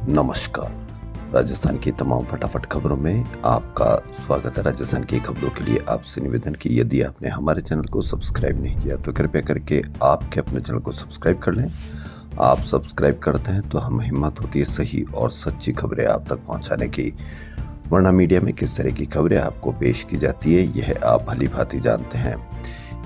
नमस्कार। राजस्थान की तमाम फटाफट खबरों में आपका स्वागत है। राजस्थान की खबरों के लिए आपसे निवेदन कि यदि आपने हमारे चैनल को सब्सक्राइब नहीं किया तो कृपया करके आपके अपने चैनल को सब्सक्राइब कर लें। आप सब्सक्राइब करते हैं तो हम हिम्मत होती है सही और सच्ची खबरें आप तक पहुंचाने की। वरना मीडिया में किस तरह की खबरें आपको पेश की जाती है यह आप भली भांति जानते हैं।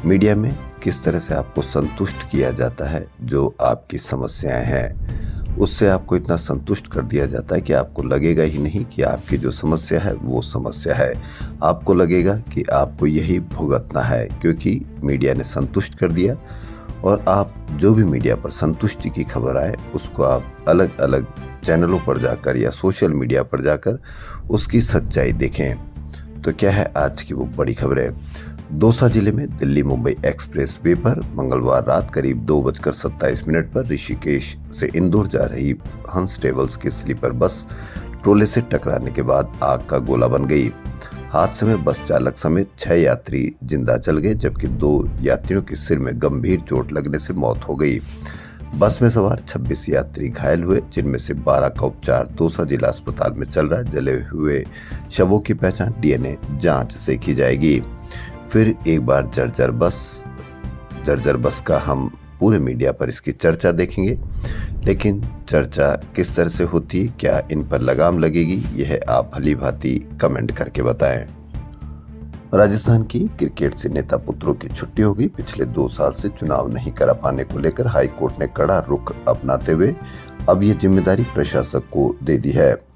मीडिया में किस तरह से आपको संतुष्ट किया जाता है, जो आपकी समस्याएं हैं उससे आपको इतना संतुष्ट कर दिया जाता है कि आपको लगेगा ही नहीं कि आपकी जो समस्या है वो समस्या है। आपको लगेगा कि आपको यही भुगतना है, क्योंकि मीडिया ने संतुष्ट कर दिया। और आप जो भी मीडिया पर संतुष्टि की खबर आए उसको आप अलग अलग चैनलों पर जाकर या सोशल मीडिया पर जाकर उसकी सच्चाई देखें। तो क्या है आज की वो बड़ी खबरें। दौसा जिले में दिल्ली मुंबई एक्सप्रेस वे पर मंगलवार रात करीब 2:27 पर ऋषिकेश से इंदौर जा रही हंस ट्रेवल्स की स्लीपर बस ट्रोले से टकराने के बाद आग का गोला बन गई। हादसे में बस चालक समेत 6 यात्री जिंदा जल गए, जबकि 2 यात्रियों के सिर में गंभीर चोट लगने से मौत हो गई। बस में सवार 26 यात्री घायल हुए, जिनमें से 12 का उपचार दौसा जिला अस्पताल में चल रहा है। जले हुए शवों की पहचान डीएनए जांच से की जाएगी। फिर एक बार जर्जर बस का हम पूरे मीडिया पर इसकी चर्चा देखेंगे, लेकिन चर्चा किस तरह से होती है, क्या इन पर लगाम लगेगी, यह आप भली भांति कमेंट करके बताएं। राजस्थान की क्रिकेट से नेता पुत्रों की छुट्टी होगी। पिछले 2 साल से चुनाव नहीं करा पाने को लेकर हाई कोर्ट ने कड़ा रुख अपनाते हुए अब ये जिम्मेदारी प्रशासक को दे दी है।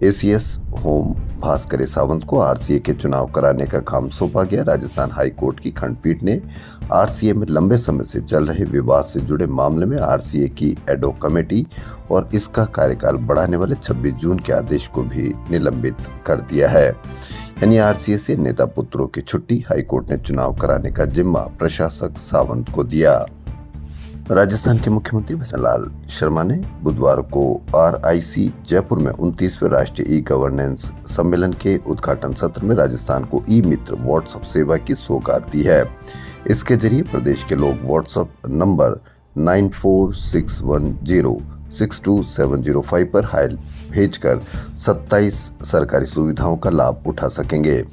एसीएस होम भास्कर सावंत को आरसीए के चुनाव कराने का काम सौंपा गया। राजस्थान हाई कोर्ट की खंडपीठ ने आरसीए में लंबे समय से चल रहे विवाद से जुड़े मामले में आरसीए की एडॉक कमेटी और इसका कार्यकाल बढ़ाने वाले 26 जून के आदेश को भी निलंबित कर दिया है। यानी आरसीए से नेता पुत्रों की छुट्टी। हाईकोर्ट ने चुनाव कराने का जिम्मा प्रशासक सावंत को दिया। राजस्थान के मुख्यमंत्री भजनलाल शर्मा ने बुधवार को आरआईसी जयपुर में 29वें राष्ट्रीय ई गवर्नेंस सम्मेलन के उद्घाटन सत्र में राजस्थान को ई मित्र व्हाट्सएप सेवा की सौगात दी है। इसके जरिए प्रदेश के लोग व्हाट्सएप नंबर 9461062705 पर हाय भेजकर 27 सरकारी सुविधाओं का लाभ उठा सकेंगे।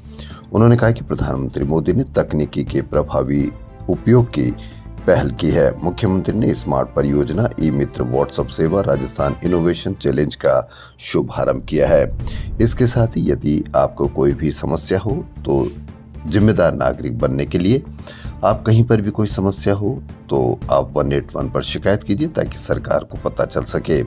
उन्होंने कहा कि प्रधानमंत्री मोदी ने तकनीकी के प्रभावी उपयोग की पहल की है। मुख्यमंत्री ने स्मार्ट परियोजना ई मित्र व्हाट्सएप सेवा राजस्थान इनोवेशन चैलेंज का शुभारंभ किया है। इसके साथ ही यदि आपको कोई भी समस्या हो तो जिम्मेदार नागरिक बनने के लिए आप कहीं पर भी कोई समस्या हो तो आप 181 पर शिकायत कीजिए, ताकि सरकार को पता चल सके।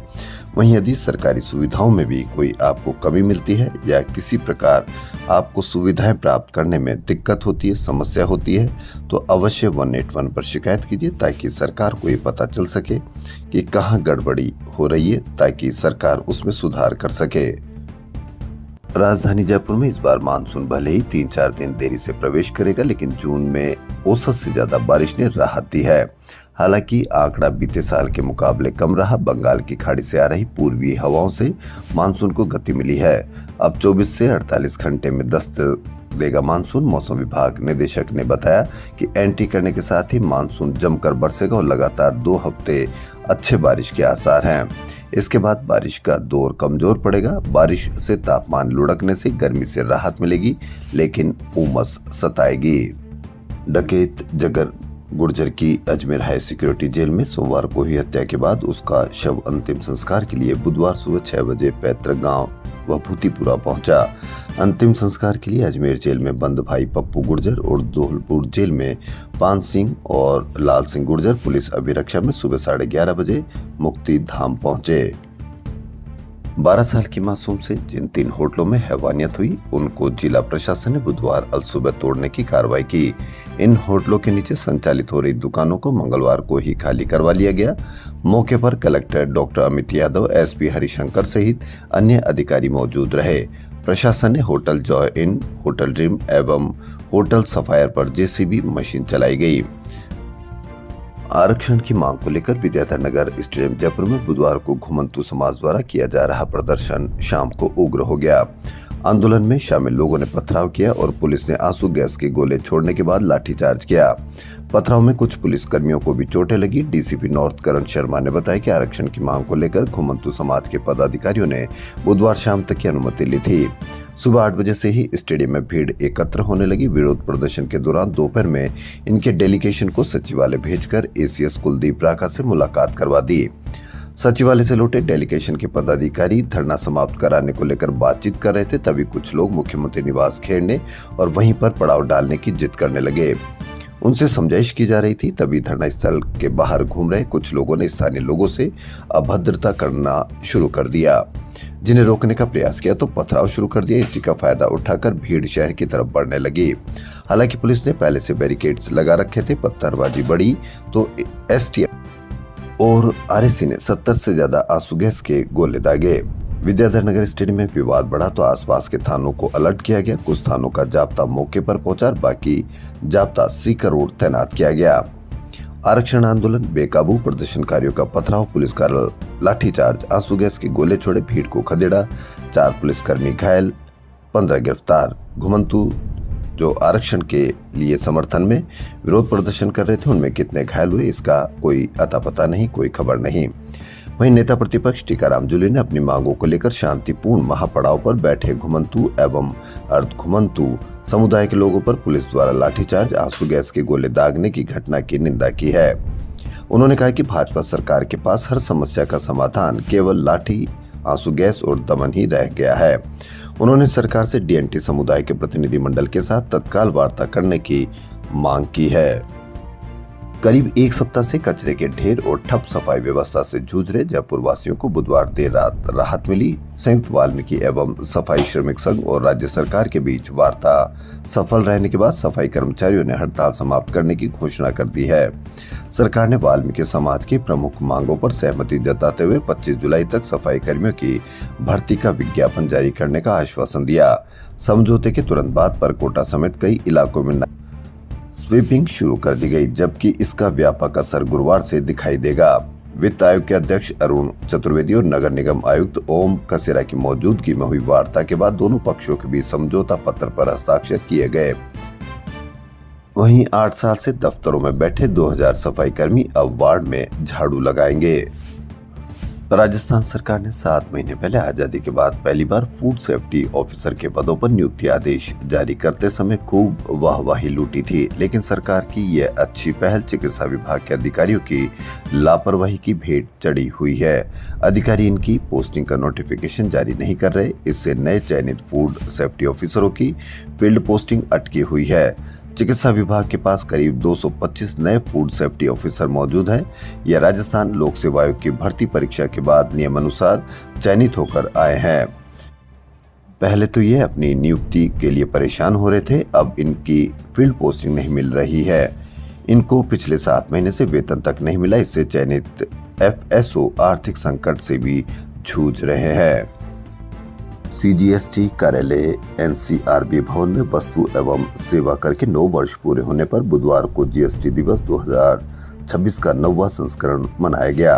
वहीं यदि सरकारी सुविधाओं में भी कोई आपको कमी मिलती है या किसी प्रकार आपको सुविधाएं प्राप्त करने में दिक्कत होती है, समस्या होती है, तो अवश्य 181 पर शिकायत कीजिए, ताकि सरकार को ये पता चल सके कि कहाँ गड़बड़ी हो रही है, ताकि सरकार उसमें सुधार कर सके। राजधानी जयपुर में इस बार मानसून भले ही 3-4 दिन देरी से प्रवेश करेगा, लेकिन जून में औसत से ज्यादा बारिश ने राहत दी है। हालांकि आंकड़ा बीते साल के मुकाबले कम रहा। बंगाल की खाड़ी से आ रही पूर्वी हवाओं से मानसून को गति मिली है। अब 24 से 48 घंटे में दस्तक देगा मानसून। मौसम विभाग निदेशक ने बताया कि एंट्री करने के साथ ही मानसून जमकर बरसेगा और लगातार 2 हफ्ते अच्छे बारिश के आसार हैं। इसके बाद बारिश का दौर कमजोर पड़ेगा। बारिश से तापमान लुढ़कने से गर्मी से राहत मिलेगी, लेकिन उमस सताएगी। डकैत जगर गुर्जर की अजमेर हाई सिक्योरिटी जेल में सोमवार को हुई हत्या के बाद उसका शव अंतिम संस्कार के लिए बुधवार सुबह 6 बजे पैतृक गांव वभूतिपुरा पहुंचा। अंतिम संस्कार के लिए अजमेर जेल में बंद भाई पप्पू गुर्जर और धौलपुर जेल में पान सिंह और लाल सिंह गुर्जर पुलिस अभिरक्षा में सुबह 11:30 बजे मुक्ति धाम पहुंचे। 12 साल की मासूम से जिन 3 होटलों में हैवानियत हुई उनको जिला प्रशासन ने बुधवार अलसुबह तोड़ने की कार्रवाई की। इन होटलों के नीचे संचालित हो रही दुकानों को मंगलवार को ही खाली करवा लिया गया। मौके पर collector doctor Amit Yadav, SP Harishankar सहित अन्य अधिकारी मौजूद रहे। प्रशासन ने hotel joy in, hotel dream एवं होटल सफायर पर जेसीबी मशीन चलाई गई। आरक्षण की मांग को लेकर विद्याधर नगर स्टेडियम जयपुर में बुधवार को घुमंतु समाज द्वारा किया जा रहा प्रदर्शन शाम को उग्र हो गया। आंदोलन में शामिल लोगों ने पथराव किया और पुलिस ने आंसू गैस के गोले छोड़ने के बाद लाठीचार्ज किया। पथराव में कुछ पुलिसकर्मियों को भी चोटें लगी। डीसीपी नॉर्थ करण शर्मा ने बताया कि आरक्षण की मांग को लेकर घुमंतु समाज के पदाधिकारियों ने बुधवार शाम तक की अनुमति ली थी। सुबह 8 बजे से ही स्टेडियम में भीड़ एकत्र होने लगी। विरोध प्रदर्शन के दौरान दोपहर में इनके डेलीगेशन को सचिवालय भेजकर एसीएस कुलदीप राका से मुलाकात करवा दी। सचिवालय से लौटे डेलीगेशन के पदाधिकारी धरना समाप्त कराने को लेकर बातचीत कर रहे थे, तभी कुछ लोग मुख्यमंत्री निवास घेरने और वहीं पर पड़ाव डालने की जिद करने लगे। उनसे समझाइश की जा रही थी, तभी धरना स्थल के बाहर घूम रहे कुछ लोगों ने स्थानीय लोगों से अभद्रता करना शुरू कर दिया। जिन्हें रोकने का प्रयास किया तो पथराव शुरू कर दिया। इसी का फायदा उठाकर भीड़ शहर की तरफ बढ़ने लगी। हालांकि पुलिस ने पहले से बैरिकेड्स लगा रखे थे। पत्थरबाजी बढ़ी तो एसटीएफ और आरएसी ने 70 से ज्यादा आंसू गैस के गोले दागे। विद्याधर नगर स्टेडियम में विवाद बढ़ा तो आसपास के थानों को अलर्ट किया गया। कुछ थानों का जाब्ता मौके पर पहुंचा, बाकी जाब्ता सीकर रोड तैनात किया गया। आरक्षण आंदोलन बेकाबू, प्रदर्शनकारियों का पथराव, पुलिस का लाठीचार्ज, आंसू गैस के गोले छोड़े, भीड़ को खदेड़ा, 4 पुलिसकर्मी घायल, 15 गिरफ्तार। घुमंतु जो आरक्षण के लिए समर्थन में विरोध प्रदर्शन कर रहे थे, उनमें कितने घायल हुए इसका कोई अता पता नहीं, कोई खबर नहीं। वहीं नेता प्रतिपक्ष टीकाराम जूली ने अपनी मांगों को लेकर शांतिपूर्ण महापड़ाव पर बैठे घुमंतु एवं अर्ध घुमंतु समुदाय के लोगों पर पुलिस द्वारा लाठीचार्ज, आंसू गैस के गोले दागने की घटना की निंदा की है। उन्होंने कहा कि भाजपा सरकार के पास हर समस्या का समाधान केवल लाठी, आंसू गैस और दमन ही रह गया है। उन्होंने सरकार से डीएनटी समुदाय के प्रतिनिधि मंडल के साथ तत्काल वार्ता करने की मांग की है। करीब 1 सप्ताह से कचरे के ढेर और ठप सफाई व्यवस्था से जूझ रहे जयपुर वासियों को बुधवार देर रात राहत मिली। संयुक्त वाल्मीकि एवं सफाई श्रमिक संघ और राज्य सरकार के बीच वार्ता सफल रहने के बाद सफाई कर्मचारियों ने हड़ताल समाप्त करने की घोषणा कर दी है। सरकार ने वाल्मीकि समाज की प्रमुख मांगों पर सहमति जताते हुए 25 जुलाई तक सफाई कर्मियों की भर्ती का विज्ञापन जारी करने का आश्वासन दिया। समझौते के तुरंत बाद परकोटा समेत कई इलाकों में स्वीपिंग शुरू कर दी गई, जबकि इसका व्यापक असर गुरुवार से दिखाई देगा। वित्त आयोग के अध्यक्ष अरुण चतुर्वेदी और नगर निगम आयुक्त ओम कसेरा की मौजूदगी में हुई वार्ता के बाद दोनों पक्षों के बीच समझौता पत्र पर हस्ताक्षर किए गए। वहीं 8 साल से दफ्तरों में बैठे 2000 सफाई कर्मी अब वार्ड में झाड़ू लगाएंगे। राजस्थान सरकार ने 7 महीने पहले आजादी के बाद पहली बार फूड सेफ्टी ऑफिसर के पदों पर नियुक्ति आदेश जारी करते समय खूब वाहवाही लूटी थी, लेकिन सरकार की यह अच्छी पहल चिकित्सा विभाग के अधिकारियों की लापरवाही की भेंट चढ़ी हुई है। अधिकारी इनकी पोस्टिंग का नोटिफिकेशन जारी नहीं कर रहे, इससे नए चयनित फूड सेफ्टी ऑफिसरों की फील्ड पोस्टिंग अटकी हुई है। चिकित्सा विभाग के पास करीब 225 नए फूड सेफ्टी ऑफिसर मौजूद हैं। यह राजस्थान लोक सेवा आयोग की भर्ती परीक्षा के बाद नियमानुसार चयनित होकर आए हैं। पहले तो ये अपनी नियुक्ति के लिए परेशान हो रहे थे, अब इनकी फील्ड पोस्टिंग नहीं मिल रही है। इनको पिछले 7 महीने से वेतन तक नहीं मिला, इससे चयनित एफएसओ आर्थिक संकट से भी जूझ रहे हैं। सीजीएसटी कार्यालय एनसीआरबी भवन में वस्तु एवं सेवा कर के 9 वर्ष पूरे होने पर बुधवार को जीएसटी दिवस 2026 का 9वां संस्करण मनाया गया।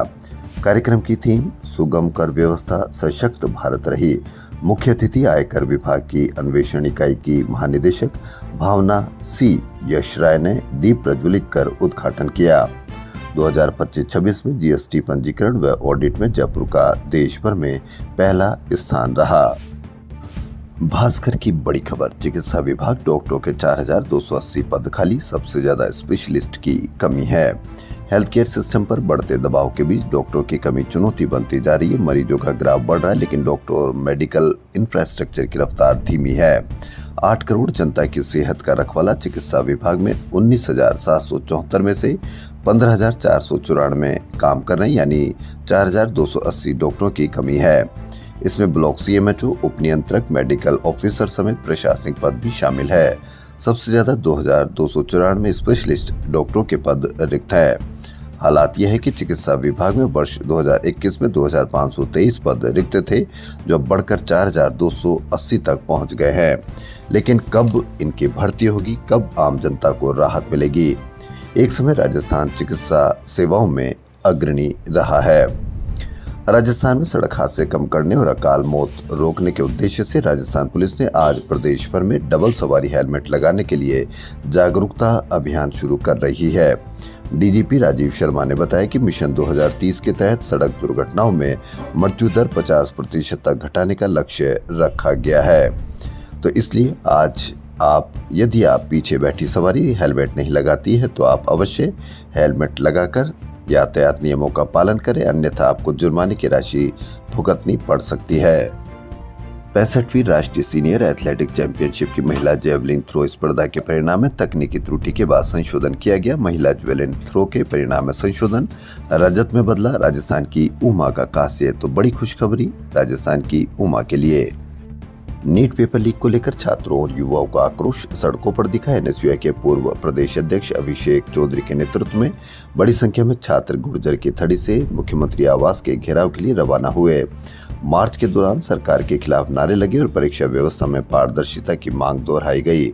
कार्यक्रम की थीम सुगम कर व्यवस्था सशक्त भारत रही। मुख्य अतिथि आयकर विभाग की अन्वेषण इकाई की महानिदेशक भावना सी यश राय ने दीप प्रज्वलित कर उद्घाटन किया। 2025-26 में जीएसटी पंजीकरण व ऑडिट में जयपुर का देश भर में पहला स्थान रहा। भास्कर की बड़ी खबर, चिकित्सा विभाग डॉक्टरों के 4280 पद खाली, सबसे ज्यादा स्पेशलिस्ट की कमी है। हेल्थ केयर सिस्टम पर बढ़ते दबाव के बीच डॉक्टरों की कमी चुनौती बनती जा रही है। मरीजों का ग्राफ बढ़ रहा है, लेकिन डॉक्टर और मेडिकल इंफ्रास्ट्रक्चर की रफ्तार धीमी है। 8 करोड़ जनता की सेहत का रखवाला चिकित्सा विभाग में 19,774 में से 15,494 काम कर रहे हैं, यानी 4,280 डॉक्टरों की कमी है। इसमें ब्लॉक सीएमएचओ, उप नियंत्रक, मेडिकल ऑफिसर समेत प्रशासनिक पद भी शामिल है। सबसे ज्यादा 2,294 स्पेशलिस्ट डॉक्टरों के पद रिक्त है। हालात यह है कि चिकित्सा विभाग में वर्ष 2021 में 2,523 पद रिक्त थे, जो बढ़कर 4,280 तक पहुंच गए हैं। लेकिन कब इनकी भर्ती होगी, कब आम जनता को राहत मिलेगी? एक समय राजस्थान चिकित्सा सेवाओं में अग्रणी रहा है। राजस्थान में सड़क हादसे कम करने और अकाल मौत रोकने के उद्देश्य से राजस्थान पुलिस ने आज प्रदेश भर में डबल सवारी हेलमेट लगाने के लिए जागरूकता अभियान शुरू कर रही है। डीजीपी राजीव शर्मा ने बताया कि मिशन 2030 के तहत सड़क दुर्घटनाओं में मृत्यु दर 50% तक घटाने का लक्ष्य रखा गया है। तो इसलिए आज यदि आप पीछे बैठी सवारी हेलमेट नहीं लगाती है तो आप अवश्य हेलमेट लगाकर यातायात नियमों का पालन करें, अन्यथा आपको जुर्माने की राशि भुगतनी पड़ सकती है। 65वीं राष्ट्रीय सीनियर एथलेटिक चैंपियनशिप की महिला जेवलिन थ्रो स्पर्धा के परिणाम में तकनीकी त्रुटि के बाद संशोधन किया गया। महिला जेवलिन थ्रो के परिणाम में संशोधन रजत में बदला राजस्थान की उमा का कांस्य। तो बड़ी खुशखबरी राजस्थान की उमा के लिए। नीट पेपर लीक को लेकर छात्रों और युवाओं का आक्रोश सड़कों पर दिखा। एनएसयूआई के पूर्व प्रदेश अध्यक्ष अभिषेक चौधरी के नेतृत्व में बड़ी संख्या में छात्र गुर्जर की थड़ी से मुख्यमंत्री आवास के घेराव के लिए रवाना हुए। मार्च के दौरान सरकार के खिलाफ नारे लगे और परीक्षा व्यवस्था में पारदर्शिता की मांग दोहराई गई।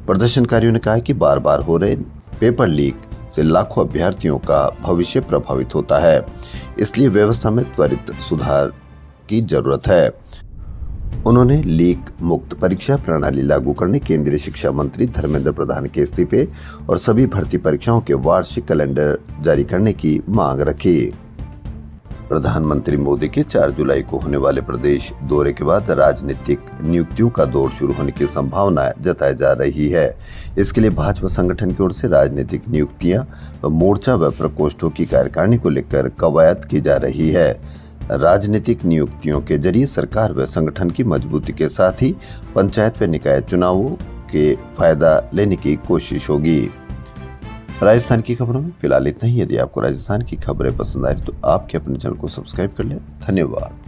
प्रदर्शनकारियों ने कहा कि बार बार हो रहे पेपर लीक से लाखों अभ्यर्थियों का भविष्य प्रभावित होता है, इसलिए व्यवस्था में त्वरित सुधार की जरूरत है। उन्होंने लीक मुक्त परीक्षा प्रणाली लागू करने, केंद्रीय शिक्षा मंत्री धर्मेंद्र प्रधान के इस्तीफे और सभी भर्ती परीक्षाओं के वार्षिक कैलेंडर जारी करने की मांग रखी। प्रधानमंत्री मोदी के 4 जुलाई को होने वाले प्रदेश दौरे के बाद राजनीतिक नियुक्तियों का दौर शुरू होने की संभावना जताई जा रही है। इसके लिए भाजपा संगठन की ओर से राजनीतिक नियुक्तियां व मोर्चा व प्रकोष्ठों की कार्यकारिणी को लेकर कवायद की जा रही है। राजनीतिक नियुक्तियों के जरिए सरकार व संगठन की मजबूती के साथ ही पंचायत व निकाय चुनावों के फायदा लेने की कोशिश होगी। राजस्थान की खबरों में फिलहाल इतना ही। यदि आपको राजस्थान की खबरें पसंद आई तो आपके अपने चैनल को सब्सक्राइब कर लें। धन्यवाद।